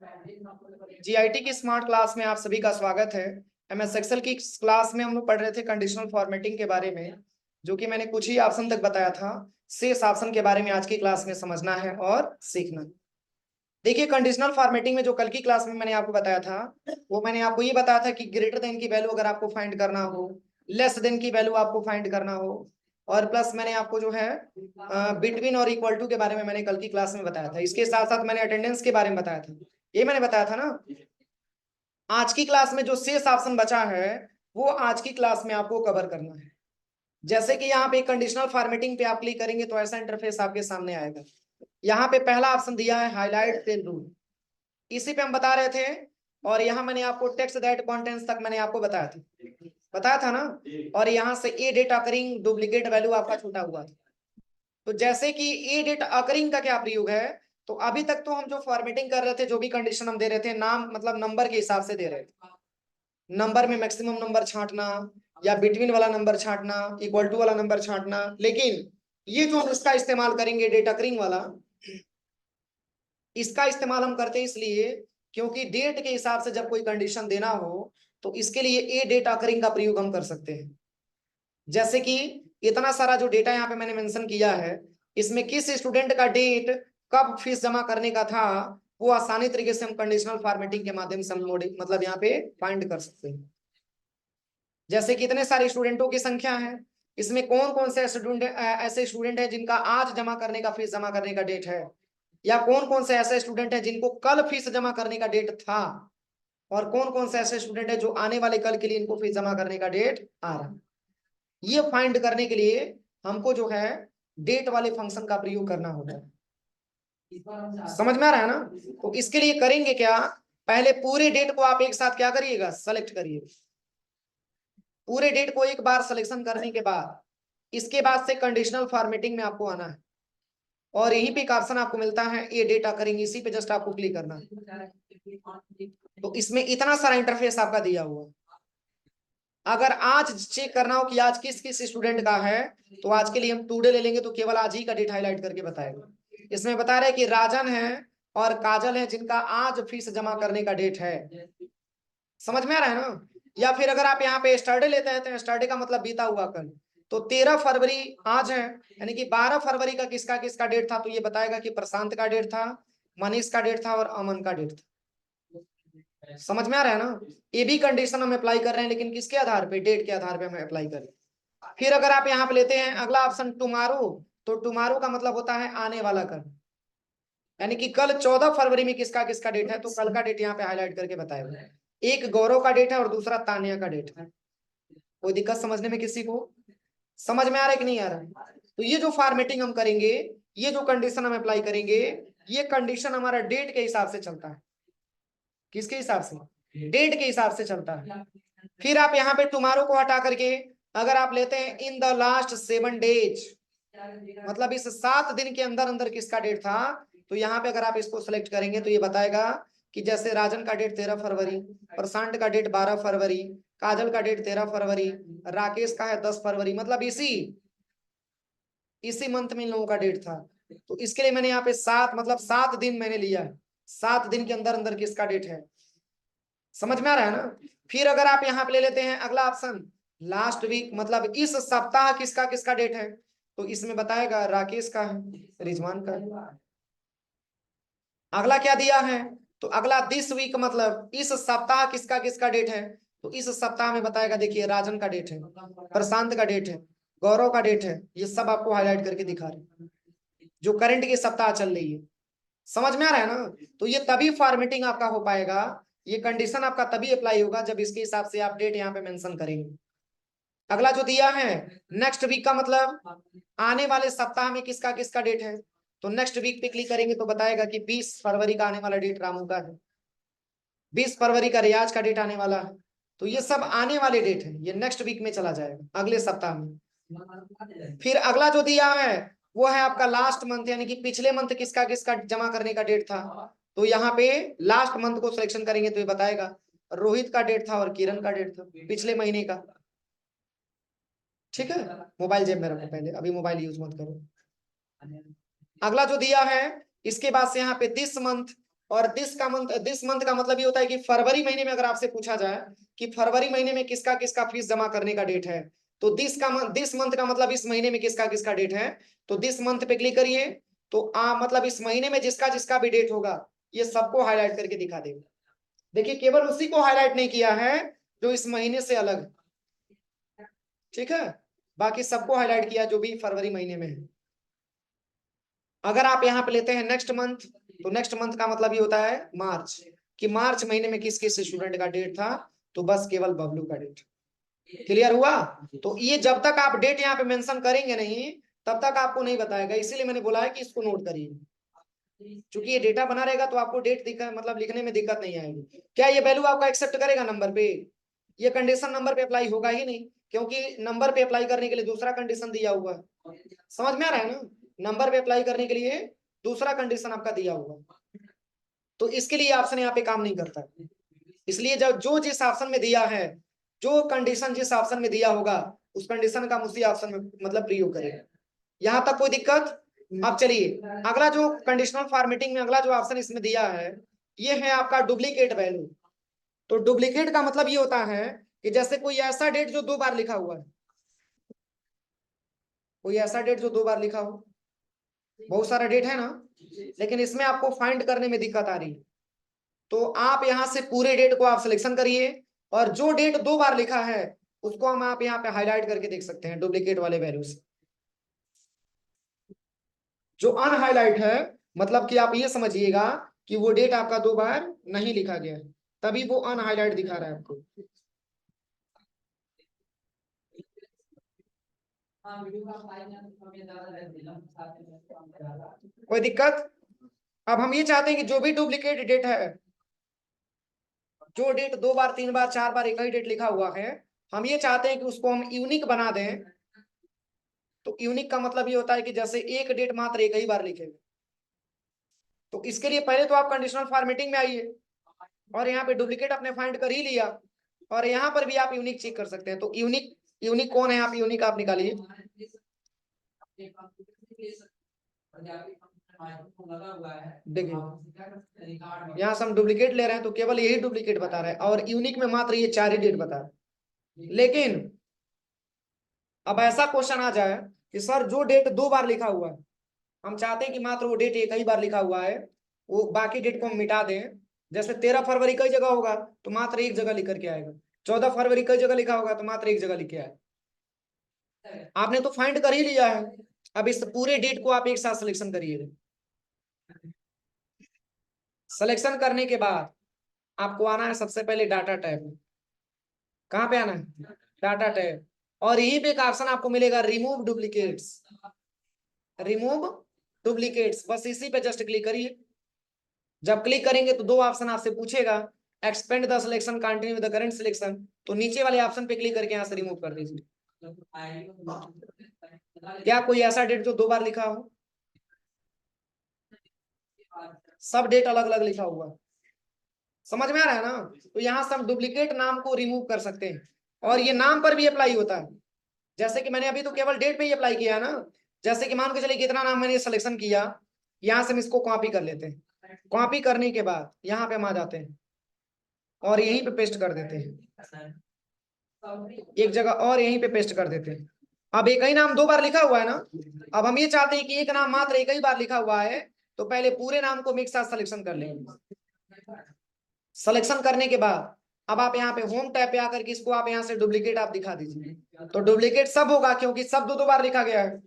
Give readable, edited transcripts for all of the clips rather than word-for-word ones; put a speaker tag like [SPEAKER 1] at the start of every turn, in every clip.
[SPEAKER 1] GIT की smart class में आप सभी का स्वागत है। एमएस एक्सेल की क्लास में हम लोग पढ़ रहे थे कंडीशनल फॉर्मेटिंग के बारे में, जो कि मैंने कुछ ही ऑप्शन तक बताया था। शेष ऑप्शन के बारे में आज की क्लास में समझना है और सीखना। देखिए, कंडीशनल फॉर्मेटिंग में जो कल की क्लास में मैंने आपको बताया था, वो मैंने आपको ये बताया था कि ग्रेटर देन की वैल्यू अगर आपको फाइंड करना हो, लेस देन की वैल्यू आपको फाइंड करना हो, और प्लस मैंने आपको जो है बिटवीन और इक्वल टू के बारे में मैंने कल की क्लास में बताया था। इसके साथ साथ मैंने अटेंडेंस के बारे में बताया था। ये मैंने बताया था ना। आज की क्लास में जो शेष ऑप्शन बचा है वो आज की क्लास में आपको कवर करना है। जैसे कि यहाँ पे कंडीशनल फॉर्मेटिंग पे आप क्लिक करेंगे तो ऐसा इंटरफेस आपके सामने आएगा। यहाँ पे पहला ऑप्शन दिया है हाईलाइट सेल रूल, इसी पे हम बता रहे थे। और यहाँ मैंने आपको टेक्स्ट दैट कंटेंट्स तक मैंने आपको बताया था ना। और यहाँ से ए डेट अकरिंग डुप्लीकेट वैल्यू आपका छूटा हुआ था। तो जैसे कि ए डेट अकरिंग का क्या प्रयोग है, तो अभी तक तो हम जो फॉर्मेटिंग कर रहे थे, जो भी कंडीशन हम दे रहे थे, नाम मतलब नंबर के हिसाब से दे रहे थे। नंबर में मैक्सिमम नंबर छांटना, या बिटवीन वाला नंबर छांटना, इक्वल टू वाला नंबर छांटना। लेकिन ये जो हम इसका इस्तेमाल करेंगे डेट अकरिंग वाला, इसका इस्तेमाल हम करते हैं इसलिए क्योंकि डेट के हिसाब से जब कोई कंडीशन देना हो तो इसके लिए ए डेट अकरिंग का प्रयोग हम कर सकते हैं। जैसे कि इतना सारा जो डेटा यहाँ पे मैंने मेंशन किया है, इसमें किस स्टूडेंट का डेट कब फीस जमा करने का था, वो आसानी तरीके से हम कंडीशनल फॉर्मेटिंग के माध्यम से हम मतलब यहाँ पे फाइंड कर सकते हैं। जैसे कितने सारे स्टूडेंटों की संख्या है, इसमें कौन कौन से ऐसे स्टूडेंट है जिनका आज जमा करने का फीस जमा करने का डेट है, या कौन कौन से ऐसे स्टूडेंट है जिनको कल फीस जमा करने का डेट था, और कौन कौन से ऐसे स्टूडेंट है जो आने वाले कल के लिए इनको फीस जमा करने का डेट आ रहा है। ये फाइंड करने के लिए हमको जो है डेट वाले फंक्शन का प्रयोग करना होगा। समझ में आ रहा है ना। तो इसके लिए करेंगे क्या, पहले पूरे डेट को आप एक साथ क्या करिएगा, सेलेक्ट करिए। पूरे डेट को एक बार सिलेक्शन करने के बाद इसके बाद से कंडीशनल फॉर्मेटिंग में आपको आना है, और यहीं पे एक ऑप्शन आपको मिलता है ये डेटा करेंगे, इसी पे जस्ट आपको क्लिक करना है। तो इसमें इतना सारा इंटरफेस आपका दिया हुआ है। अगर आज चेक करना हो कि आज किस किस स्टूडेंट का है, तो आज के लिए हम टुडे ले लेंगे तो केवल आज ही का डेट हाईलाइट करके बताएगा। इसमें बता रहे कि राजन है और काजल है जिनका आज फीस जमा करने का डेट है। समझ में आ रहा है ना। या फिर अगर आप यहाँ पे स्टरडे लेते हैं तो स्टरडे का मतलब बीता हुआ कल, तो 13 फरवरी आज है, यानी कि 12 फरवरी का किसका किसका डेट था, तो ये बताएगा कि प्रशांत का डेट था, मनीष का डेट था और अमन का डेट था। समझ में आ रहा है ना। ये भी कंडीशन हम अप्लाई कर रहे हैं, लेकिन किसके आधार पे, डेट के आधार पे हम अप्लाई कर रहे हैं। फिर अगर आप यहाँ पे लेते हैं अगला ऑप्शन टुमारो, तो टुमारो का मतलब होता है आने वाला कल, यानी कि कल 14 फरवरी में किसका किसका डेट है, तो कल का डेट यहाँ पे हाईलाइट करके बताएगा। एक गौरव का डेट है और दूसरा तानिया का डेट है। कोई दिक्कत समझने में किसी को, समझ में आ रहा है कि नहीं आ रहा है। तो ये जो फॉर्मेटिंग हम करेंगे, ये जो कंडीशन हम अप्लाई करेंगे, ये कंडीशन हमारा डेट के हिसाब से चलता है। किसके हिसाब से, डेट के हिसाब से चलता है। फिर आप यहाँ पे टुमारो को हटा करके अगर आप लेते हैं इन द लास्ट 7 डेज, मतलब इस 7 दिन के अंदर अंदर किसका डेट था, तो यहाँ पे अगर आप इसको सेलेक्ट करेंगे तो ये बताएगा कि जैसे राजन का डेट 13 फरवरी, प्रशांत का डेट 12 फरवरी, काजल का डेट 13 फरवरी, राकेश का है 10 फरवरी, मतलब इसी मंथ में इन लोगों का डेट था। तो इसके लिए मैंने यहाँ पे 7 मतलब 7 दिन मैंने लिया है, 7 दिन के अंदर अंदर किसका डेट है। समझ में आ रहा है ना। फिर अगर आप यहाँ पे ले लेते हैं अगला ऑप्शन लास्ट वीक, मतलब इस सप्ताह किसका किसका डेट है, तो इसमें बताएगा राकेश का है, रिजवान का है। अगला क्या दिया है, तो अगला दिस वीक मतलब इस सप्ताह किसका किसका डेट है, तो इस सप्ताह में बताएगा, देखिए राजन का डेट है, प्रशांत का डेट है, गौरव का डेट है। ये सब आपको हाईलाइट करके दिखा रहे जो करंट की सप्ताह चल रही है। समझ में आ रहा है ना। तो ये तभी फॉर्मेटिंग आपका हो पाएगा, ये कंडीशन आपका तभी अप्लाई होगा जब इसके हिसाब से आप डेट यहाँ पे मेंशन करेंगे। अगला जो दिया है नेक्स्ट वीक का मतलब आने वाले सप्ताह में किसका किसका डेट है, तो नेक्स्ट वीक पे क्लिक करेंगे तो बताएगा कि 20 फरवरी का आने वाला डेट रामू का है, 20 फरवरी का रियाज का डेट आने वाला है। तो ये सब आने वाले डेट है, ये नेक्स्ट वीक में चला जाएगा, अगले सप्ताह में। फिर अगला जो दिया है वो है आपका लास्ट मंथ, यानी कि पिछले मंथ किसका किसका जमा करने का डेट था, तो यहाँ पे लास्ट मंथ को सिलेक्शन करेंगे तो ये बताएगा रोहित का डेट था और किरण का डेट था पिछले महीने का। ठीक है, मोबाइल जेब में रखो पहले, अभी मोबाइल यूज मत करो। अगला जो दिया है इसके बाद से यहाँ पे दिस मंथ, और दिस मंथ का मतलब ये होता है कि फरवरी महीने में अगर आपसे पूछा जाए कि फरवरी महीने में किसका किसका फीस जमा करने का डेट है, तो दिस मंथ का मतलब इस महीने में किसका किसका डेट है, तो दिस मंथ पे क्लिक करिए। तो मतलब इस महीने में जिसका जिसका भी डेट होगा ये सबको हाईलाइट करके दिखा देगा। देखिए केवल उसी को हाईलाइट नहीं किया है जो इस महीने से अलग है, ठीक है, बाकी सबको हाईलाइट किया जो भी फरवरी महीने में है। अगर आप यहाँ पे लेते हैं नेक्स्ट मंथ, तो नेक्स्ट मंथ का मतलब ये होता है मार्च, कि मार्च महीने में किस किस स्टूडेंट का डेट था, तो बस केवल बबलू का डेट। क्लियर हुआ? तो ये जब तक आप डेट यहाँ पे मेंशन करेंगे नहीं तब तक आपको नहीं बताएगा, इसीलिए मैंने बोला है कि इसको नोट करिए। क्योंकि ये डेटा बना रहेगा तो आपको डेट मतलब लिखने में दिक्कत नहीं आएगी। क्या ये वैल्यू आपका एक्सेप्ट करेगा नंबर पे? ये कंडीशन नंबर पे अप्लाई होगा ही नहीं, क्योंकि नंबर पे अप्लाई करने के लिए दूसरा कंडीशन दिया हुआ है। समझ में आ रहा है ना? नंबर पे अप्लाई करने के लिए दूसरा कंडीशन आपका दिया हुआ, तो इसके लिए ऑप्शन यहाँ पे काम नहीं करता। इसलिए जब जो जिस ऑप्शन में दिया है, जो कंडीशन जिस ऑप्शन में दिया होगा उस कंडीशन का हम उसी ऑप्शन में मतलब प्रयोग करेंगे। यहां तक कोई दिक्कत? अब चलिए अगला जो कंडीशनल फॉर्मेटिंग में अगला जो ऑप्शन इसमें दिया है ये है आपका डुप्लीकेट वैल्यू। तो डुप्लीकेट का मतलब ये होता है कि जैसे कोई ऐसा डेट जो 2 बार लिखा हुआ है, कोई ऐसा डेट जो 2 बार लिखा हो, बहुत सारा डेट है ना, लेकिन इसमें आपको फाइंड करने में दिक्कत आ रही है। तो आप यहाँ से पूरे डेट को आप सिलेक्शन करिए और जो डेट 2 बार लिखा है उसको हम आप यहाँ पे हाईलाइट करके देख सकते हैं डुप्लीकेट वाले वैल्यू से। जो अनहाईलाइट है मतलब कि आप ये समझिएगा कि वो डेट आपका 2 बार नहीं लिखा गया है, तभी वो अनहाईलाइट दिखा रहा है आपको। कोई दिक्कत? अब हम ये चाहते हैं कि जो भी डुप्लीकेट डेट है, जो डेट 2 बार 3 बार 4 बार एक ही डेट लिखा हुआ है, हम ये चाहते हैं कि उसको हम यूनिक बना दें। तो यूनिक का मतलब ये होता है कि जैसे एक डेट मात्र एक ही बार लिखेगा। तो इसके लिए पहले तो आप कंडीशनल फॉर्मेटिंग में आइए और यहाँ पे डुप्लीकेट आपने फाइंड कर ही लिया, और यहाँ पर भी आप यूनिक चेक कर सकते हैं। तो यूनिक यूनिक कौन है? आप यूनिक आप निकालिए। देखिए यहाँ से हम डुप्लीकेट ले रहे हैं तो केवल यही डुप्लीकेट बता रहा है और यूनिक में मात्र ये 4 ही डेट बता रहा है। लेकिन अब ऐसा क्वेश्चन आ जाए कि सर जो डेट 2 बार लिखा हुआ है, हम चाहते हैं कि मात्र वो डेट एक ही बार लिखा हुआ है, वो बाकी डेट को हम मिटा दें। जैसे 13 फरवरी कई जगह होगा तो मात्र एक जगह लिख करके आएगा, 14 फरवरी कई जगह लिखा होगा तो मात्र एक जगह लिख के आएगा। आपने तो फाइंड कर ही लिया है, अब इस पूरे डेट को आप एक साथ सिलेक्शन करिएगा। सिलेक्शन करने के बाद आपको आना है सबसे पहले डाटा टैब। कहाँ पे आना है? Data tab. और यहीं पे एक ऑप्शन आपको मिलेगा रिमूव डुप्लीकेट्स। रिमूव डुप्लीकेट्स, बस इसी पे जस्ट क्लिक करिए। जब क्लिक करेंगे तो 2 ऑप्शन आपसे पूछेगा, expand the selection, continue with the current selection. तो नीचे वाले ऑप्शन पे क्लिक करके यहाँ से रिमूव कर दीजिए। क्या कोई ऐसा डेट जो 2 बार लिखा हो? सब डेट अलग अलग लिखा हुआ है। समझ में आ रहा है ना? तो यहाँ से हम डुप्लीकेट नाम को रिमूव कर सकते हैं और ये नाम पर भी अप्लाई होता है। जैसे कि मैंने अभी तो केवल डेट पे ही अप्लाई किया है ना। जैसे कि मान के चलिए कितना नाम मैंने सिलेक्शन किया, यहाँ से हम इसको कॉपी कर लेते हैं। कॉपी करने के बाद यहाँ पे हम आ जाते हैं और यहीं पे पेस्ट कर देते हैं, एक जगह और यहीं पे पेस्ट कर देते हैं। अब एक ही नाम 2 बार लिखा हुआ है ना, अब हम ये चाहते हैं कि एक नाम मात्र एक ही बार लिखा हुआ है, तो पहले पूरे नाम को एक साथ सिलेक्शन कर लेंगे। सिलेक्शन करने के बाद अब आप यहाँ पे होम टैब पे आकर के इसको आप यहाँ से डुप्लीकेट आप दिखा दीजिए, तो डुप्लीकेट सब होगा क्योंकि सब 2 2 बार लिखा गया है।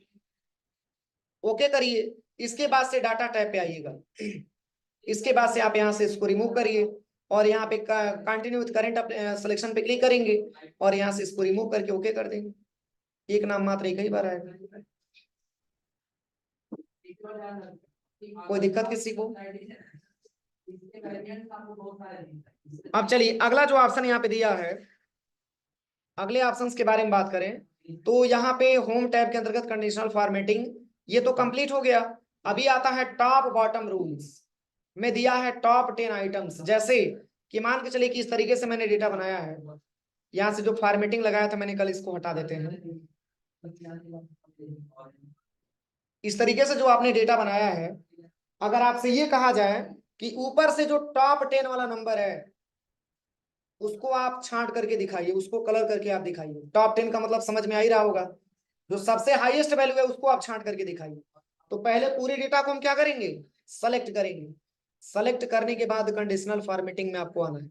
[SPEAKER 1] ओके करिए। इसके बाद से डाटा टैब पे आइएगा। इसके बाद से आप यहाँ से इसको रिमूव करिए और यहाँ पे कंटिन्यू विद करंट सिलेक्शन पे क्लिक करेंगे और यहाँ से इसको रिमूव करके ओके कर देंगे। एक नाम मात्र एक ही बार आएगा। कोई दिक्कत किसी को? अब चलिए अगला जो ऑप्शन यहाँ पे दिया है, अगले ऑप्शंस के बारे में बात करें तो यहाँ पे होम टैब के अंतर्गत कंडीशनल फॉर्मेटिंग ये तो कंप्लीट हो गया। अभी आता है टॉप बॉटम रूल्स में दिया है टॉप 10 आइटम्स। जैसे कि मान के चलिए कि इस तरीके से मैंने डेटा बनाया है, यहाँ से जो फॉर्मेटिंग लगाया था मैंने कल, इसको हटा देते हैं। इस तरीके से जो आपने डेटा बनाया है, अगर आपसे ये कहा जाए कि ऊपर से जो टॉप 10 वाला नंबर है उसको आप छांट करके दिखाइए, उसको कलर करके आप दिखाइए। टॉप 10 का मतलब समझ में आ ही रहा होगा, जो सबसे हाईएस्ट वैल्यू है उसको आप छांट करके दिखाइए। तो पहले पूरे डेटा को हम क्या करेंगे, सेलेक्ट करेंगे। सेलेक्ट करने के बाद कंडीशनल फॉर्मेटिंग में आपको आना है,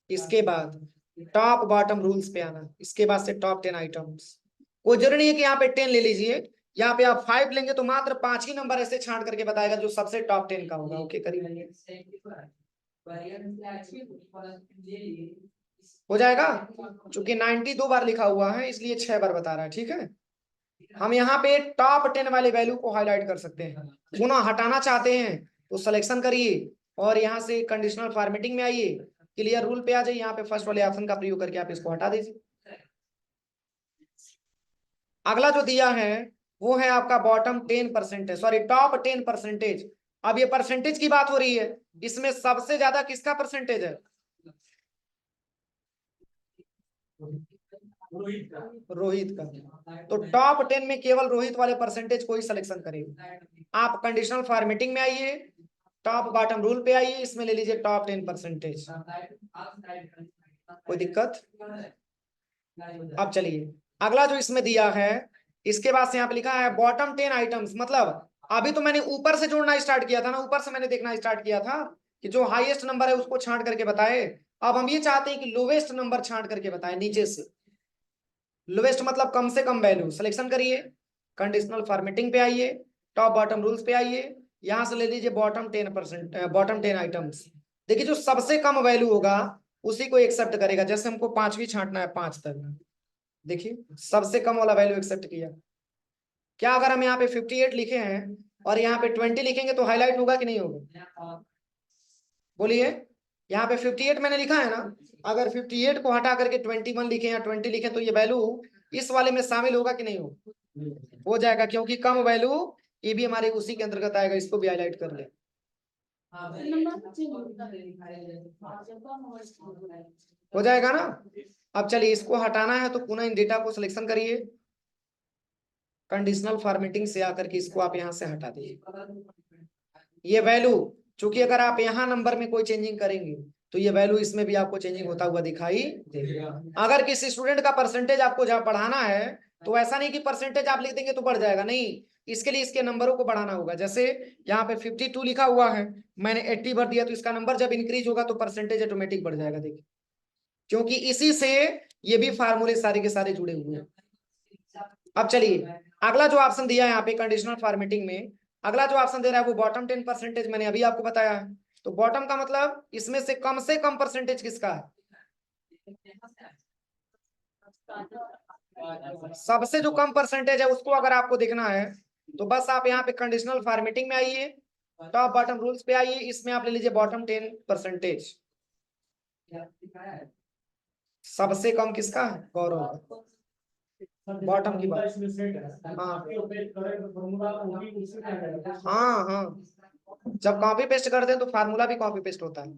[SPEAKER 1] इसके बाद टॉप बॉटम रूल्स पे आना, इसके बाद से टॉप 10 आइटम्स। कोई जरूरी नहीं है कि यहाँ पे 10 ले लीजिए, यहाँ पे आप 5 लेंगे तो मात्र 5 ही नंबर ऐसे छांट करके बताएगा जो सबसे टॉप 10 का होगा। ओके करिए, हो जाएगा। चूंकि 92 बार लिखा हुआ है इसलिए 6 बार बता रहा है, ठीक है। हम यहाँ पे टॉप 10 वाले वैल्यू को हाईलाइट कर सकते हैं। पुनः हटाना चाहते हैं तो सिलेक्शन करिए और यहाँ से कंडीशनल फॉर्मेटिंग में आइए, क्लियर रूल पे आ जाइए, यहाँ पे फर्स्ट वाले ऑप्शन का प्रयोग करके आप इसको हटा दीजिए। अगला जो दिया है वो है आपका बॉटम 10%, सॉरी टॉप 10%। अब ये परसेंटेज की बात हो रही है, इसमें सबसे ज्यादा किसका परसेंटेज है, रोहित का। तो टॉप 10 में केवल रोहित वाले परसेंटेज को ही सिलेक्शन करेंगे। आप कंडीशनल फॉर्मेटिंग में आइए, टॉप बॉटम रूल पे आइए, इसमें ले लीजिए टॉप 10%। कोई दिक्कत। अब चलिए अगला जो इसमें दिया है, इसके बाद से यहाँ पे लिखा है बॉटम 10 आइटम्स। मतलब अभी तो मैंने ऊपर से जोड़ना स्टार्ट किया था ना, ऊपर से मैंने देखना स्टार्ट किया था कि जो हाईएस्ट नंबर है उसको छांट करके बताए। अब हम ये चाहते हैं कि लोवेस्ट नंबर छांट करके बताए नीचे से। लोवेस्ट मतलब कम से कम वैल्यू, सिलेक्शन करिए, कंडीशनल फॉर्मेटिंग पे आइए, टॉप बॉटम रूल्स पे आइए, यहां से ले लीजिए बॉटम 10%, बॉटम 10 आइटम्स। देखिए जो सबसे कम वैल्यू होगा उसी को एक्सेप्ट करेगा। जैसे हमको 5 छांटना है, 5 तक, देखिए सबसे कम वाला वैल्यू एक्सेप्ट किया। क्या अगर हम यहाँ पे 58 लिखे हैं और यहाँ पे 20 लिखेंगे तो हाईलाइट होगा कि नहीं होगा, बोलिए। यहाँ पे 58 मैंने लिखा है ना, अगर 58 को हटा करके 21 लिखे या 20 लिखे तो ये वैल्यू इस वाले में शामिल होगा कि नहीं होगा, हो जाएगा, क्योंकि कम वैल्यू ये भी हमारे उसी के अंतर्गत आएगा। इसको भी हाईलाइट कर ले, हो जाएगा ना। अब चलिए इसको हटाना है तो पुनः इन डेटा को सिलेक्शन करिए, कंडीशनल फॉर्मेटिंग से आकर के इसको आप यहाँ से हटा दीजिए। ये वैल्यू, चूंकि अगर आप यहाँ नंबर में कोई चेंजिंग करेंगे तो ये वैल्यू इसमें भी आपको चेंजिंग होता हुआ दिखाई देगा। अगर किसी स्टूडेंट का परसेंटेज आपको जहाँ पढ़ाना है तो ऐसा नहीं कि परसेंटेज आप लिख देंगे तो बढ़ जाएगा, नहीं, इसके लिए इसके नंबरों को बढ़ाना होगा। जैसे यहाँ पे 52 लिखा हुआ है, मैंने 80 भर दिया, तो इसका नंबर जब इंक्रीज होगा तो परसेंटेज ऑटोमेटिक बढ़ जाएगा। देखिए क्योंकि इसी से ये भी फार्मूले सारे के सारे जुड़े हुए हैं। अब चलिए अगला जो ऑप्शन दिया है यहाँ पे कंडीशनल फॉर्मेटिंग में, अगला जो ऑप्शन दे रहा है वो बॉटम 10%। मैंने अभी आपको बताया है। तो बॉटम का मतलब इसमें से कम परसेंटेज किसका है, सबसे जो कम परसेंटेज है उसको अगर आपको देखना है तो बस आप यहाँ पे कंडीशनल फॉर्मेटिंग में आइए, टॉप बॉटम रूल्स पे आइए, इसमें आप ले लीजिए बॉटम 10%। सबसे कम किसका है, गौरव का। बॉटम की बात, हाँ हाँ हाँ, जब कॉपी पेस्ट करते हैं तो फार्मूला भी कॉपी पेस्ट होता है।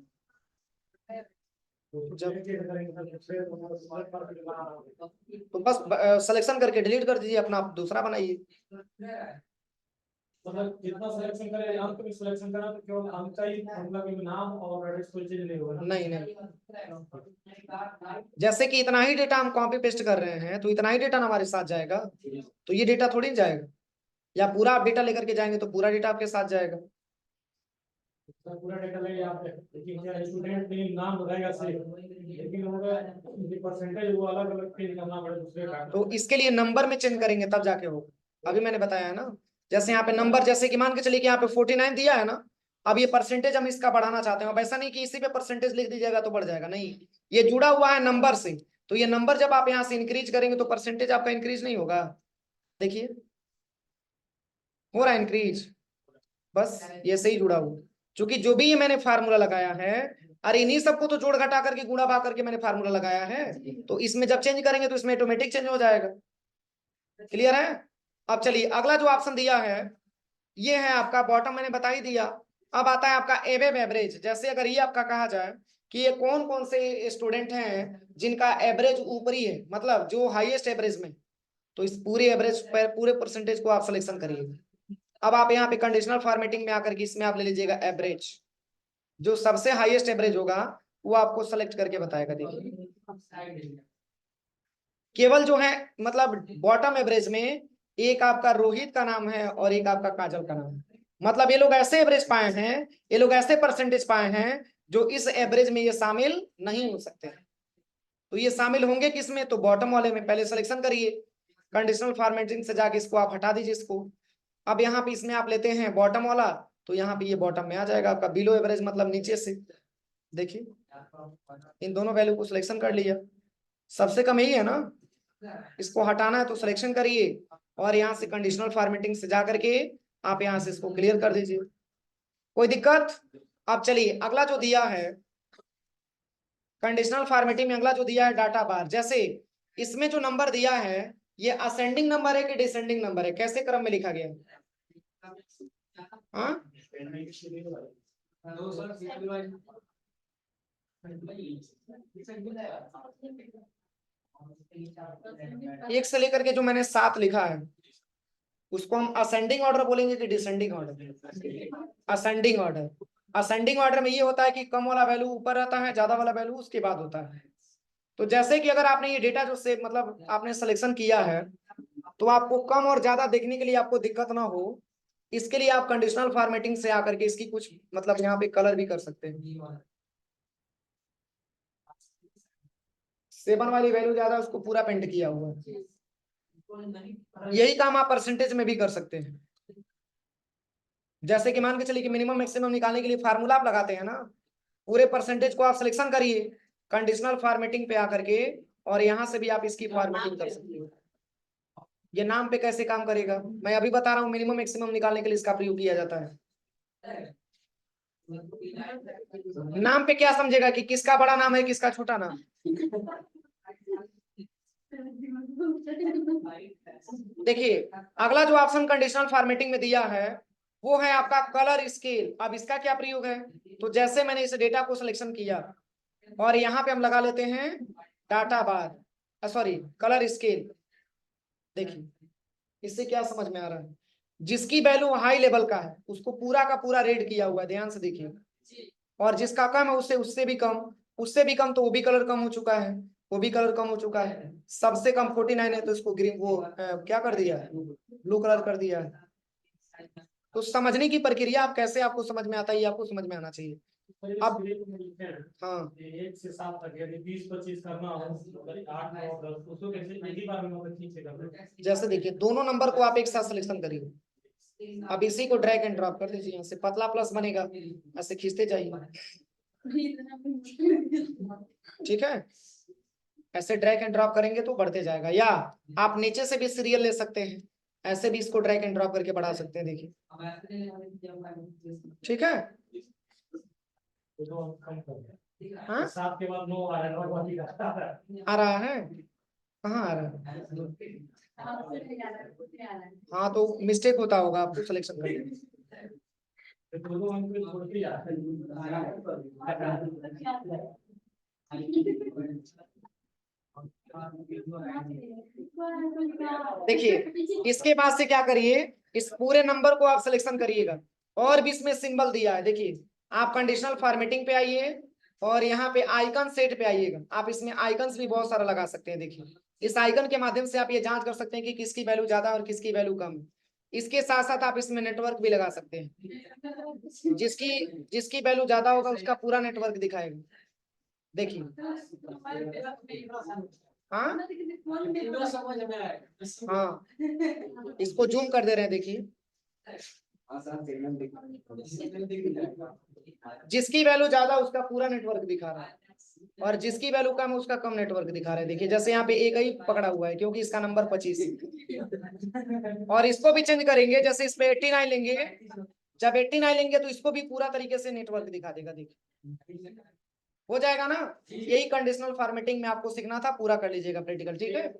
[SPEAKER 1] जब तो बस सिलेक्शन करके डिलीट कर दीजिए, अपना आप दूसरा बनाइए।
[SPEAKER 2] मतलब जितना सिलेक्शन करें, यहाँ पे भी सिलेक्शन करा तो केवल अंक का ही फॉर्मूला में नाम और एड्रेस कोई चेंज नहीं होगा,
[SPEAKER 1] नहीं नहीं, जैसे कि इतना ही डेटा हम कॉपी पेस्ट कर रहे हैं तो इतना ही डेटा हमारे साथ जाएगा, तो ये डेटा थोड़ी जाएगा। या पूरा आप डेटा लेकर के जाएंगे तो पूरा डेटा आपके साथ जाएगा।
[SPEAKER 2] पूरा डेटा लेंगे आप, लेकिन क्या स्टूडेंट नेम नाम रहेगा सेम, लेकिन होगा जो परसेंटेज वो अलग अलग चेंज करना पड़ेगा दूसरे का।
[SPEAKER 1] तो इसके लिए नंबर में चेंज करेंगे तब जाके होगा। अभी मैंने बताया है ना, जैसे यहाँ पे नंबर, जैसे कि मान के चलिए कि यहाँ पे 49 दिया है ना, अब ये परसेंटेज हम इसका बढ़ाना चाहते हैं। अब ऐसा नहीं कि इसी पे परसेंटेज लिख दीजिएगा तो बढ़ जाएगा, नहीं, ये जुड़ा हुआ है नंबर से। तो ये नंबर जब आप यहाँ से इंक्रीज करेंगे तो परसेंटेज आपका इंक्रीज नहीं होगा। देखिए हो रहा है इंक्रीज, बस ये सही जुड़ा हुआ। क्योंकि जो भी ये मैंने फार्मूला लगाया है, अरे इन्हीं सबको तो जोड़ घटा करके गुणा भाग करके मैंने फार्मूला लगाया है, तो इसमें जब चेंज करेंगे तो इसमें ऑटोमेटिक चेंज हो जाएगा। क्लियर है। अब चलिए अगला जो ऑप्शन दिया है ये है आपका बॉटम, मैंने बता ही दिया। अब आता है आपका एवरेज एवरेज। जैसे अगर ये आपका कहा जाए कि ये कौन कौन से स्टूडेंट हैं जिनका एवरेज ऊपरी है, मतलब जो हाईएस्ट एवरेज में, तो इस पूरे एवरेज पर पूरे परसेंटेज को आप सिलेक्शन करिए। अब आप यहाँ पे कंडीशनल फॉर्मेटिंग में आकर के इसमें आप ले लीजिएगा एवरेज, जो सबसे हाईएस्ट एवरेज होगा वो आपको सेलेक्ट करके बताएगा। देखिए केवल जो है मतलब बॉटम एवरेज में एक आपका रोहित का नाम है और एक आपका काजल का नाम है, मतलब ये लोग ऐसे एवरेज पाए हैं, ये लोग ऐसे परसेंटेज पाए हैं जो इस एवरेज में ये शामिल नहीं हो सकते। तो ये शामिल होंगे किसमें, तो बॉटम वाले में। पहले सिलेक्शन करिए कंडीशनल फॉर्मेटिंग से जाके, इसको आप हटा दीजिए इसको। अब यहाँ पे इसमें आप लेते हैं बॉटम वाला, तो यहाँ पे ये बॉटम में आ जाएगा आपका बिलो एवरेज, मतलब नीचे से। देखिए इन दोनों वैल्यू को सिलेक्शन कर लिया, सबसे कम यही है ना, इसको हटाना है तो सिलेक्शन करिए और यहाँ से कंडीशनल फॉर्मेटिंग से जा करके आप यहाँ से इसको क्लियर कर दीजिए। कोई दिक्कत? अब चलिए अगला जो दिया है कंडीशनल फॉर्मेटिंग में, अगला जो दिया है डाटा बार। जैसे इसमें जो नंबर दिया है ये असेंडिंग नंबर है कि डिसेंडिंग नंबर है, कैसे क्रम में लिखा गया है? हाँ एक से लेकर के जो मैंने 7 लिखा है उसको हम असेंडिंग ऑर्डर बोलेंगे कि descending order? Ascending order. Ascending order में ये होता है कि कम वाला वैल्यू ऊपर रहता है, ज्यादा वाला वैल्यू उसके बाद होता है। तो जैसे कि अगर आपने ये डेटा जो से मतलब आपने सिलेक्शन किया है, तो आपको कम और ज्यादा देखने के लिए आपको दिक्कत ना हो, इसके लिए आप कंडीशनल फॉर्मेटिंग से आकर के इसकी कुछ मतलब यहाँ पे कलर भी कर सकते हैं। 7 वाली वैल्यू ज्यादा, उसको पूरा पेंट किया हुआ है। यही काम आप परसेंटेज में भी कर सकते हैं। जैसे कि मान के चलिए कि मिनिमम मैक्सिमम निकालने के लिए फार्मूला आप लगाते हैं ना, पूरे परसेंटेज को आप सिलेक्शन करिए कंडीशनल फॉर्मेटिंग पे आकर के, और यहाँ से भी आप इसकी फॉर्मेटिंग कर सकते हो। ये नाम पे कैसे काम करेगा मैं अभी बता रहा हूँ। मिनिमम मैक्सिमम निकालने के लिए इसका प्रयोग किया जाता है। नाम पे क्या समझेगा कि किसका बड़ा नाम है किसका छोटा नाम? देखिए अगला जो ऑप्शन कंडीशनल फॉर्मेटिंग में दिया है वो है आपका कलर स्केल। अब इसका क्या प्रयोग है, तो जैसे मैंने इस डेटा को सिलेक्शन किया और यहाँ पे हम लगा लेते हैं डाटा बार, सॉरी कलर स्केल। देखिए इससे क्या समझ में आ रहा है, जिसकी वैल्यू हाई लेवल का है उसको पूरा का पूरा रेड किया हुआ है, ध्यान से देखिए, और जिसका कम है उससे उससे भी कम, उससे भी कम, तो वो भी कलर कम हो चुका है, वो भी कलर कम हो चुका है। सबसे कम 49 है तो इसको ग्रीन वो क्या कर दिया है, ब्लू कलर कर दिया है। तो समझने की प्रक्रिया आप कैसे आपको समझ में आता है ये आपको समझ में आना चाहिए। अब हाँ
[SPEAKER 2] 1 से 7 तक यदि 20-25 करना हो, 8 9 10 उसको कैसे एक ही बार में मतलब ठीक से करना?
[SPEAKER 1] जैसे देखिए दोनों नंबर को आप एक साथ सिलेक्शन करिए। अब इसी को ड्रैग एंड ड्रॉप कर दीजिए, यहाँ से पतला प्लस बनेगा, ऐसे खींचते जाइए, ठीक है। ऐसे ड्रैग एंड ड्रॉप करेंगे तो बढ़ते जाएगा, या आप नीचे से भी सीरियल ले सकते हैं, ऐसे भी इसको ड्रैग एंड ड्रॉप करके बढ़ा सकते हैं। देखिए ठीक है।
[SPEAKER 2] तो हम कम कर दें।
[SPEAKER 1] हाँ
[SPEAKER 2] 7 के बाद 9 आ रहा
[SPEAKER 1] आ रहा है, कहाँ आ रहा है? हाँ तो मिस्टेक होता होगा आपको सिलेक्शन करने में।
[SPEAKER 2] तो दोनों अंक में छोड़ते जाते
[SPEAKER 1] देखिए इसके बाद से क्या करिए, इस पूरे नंबर को आप सिलेक्शन करिएगा, और भी इसमें सिंबल दिया है। देखिए आप कंडीशनल फॉर्मेटिंग पे आइए और यहाँ पे आइकन सेट पे आइएगा। आप इसमें आइकन्स भी बहुत सारा लगा सकते हैं। देखिए इस आइकन के माध्यम से आप ये जांच कर सकते हैं कि किसकी वैल्यू ज्यादा और किसकी वैल्यू कम है। इसके साथ साथ आप इसमें नेटवर्क भी लगा सकते हैं, जिसकी जिसकी वैल्यू ज्यादा होगा उसका पूरा नेटवर्क दिखाएगा। देखिए हाँ हाँ इसको जूम कर दे रहे हैं, देखिए जिसकी वैल्यू ज्यादा उसका पूरा नेटवर्क दिखा रहा है, और जिसकी वैल्यू कम है उसका कम नेटवर्क दिखा रहा है। देखिए जैसे यहाँ पे एक ही पकड़ा हुआ है क्योंकि इसका नंबर 25 है, और इसको भी चेंज करेंगे, जैसे इस पे 89 लेंगे, जब 89 लेंगे तो इसको भी पूरा तरीके से नेटवर्क दिखा देगा। देखिए हो जाएगा ना। यही कंडीशनल फॉर्मेटिंग में आपको सीखना था, पूरा कर लीजिएगा प्रैक्टिकल, ठीक है।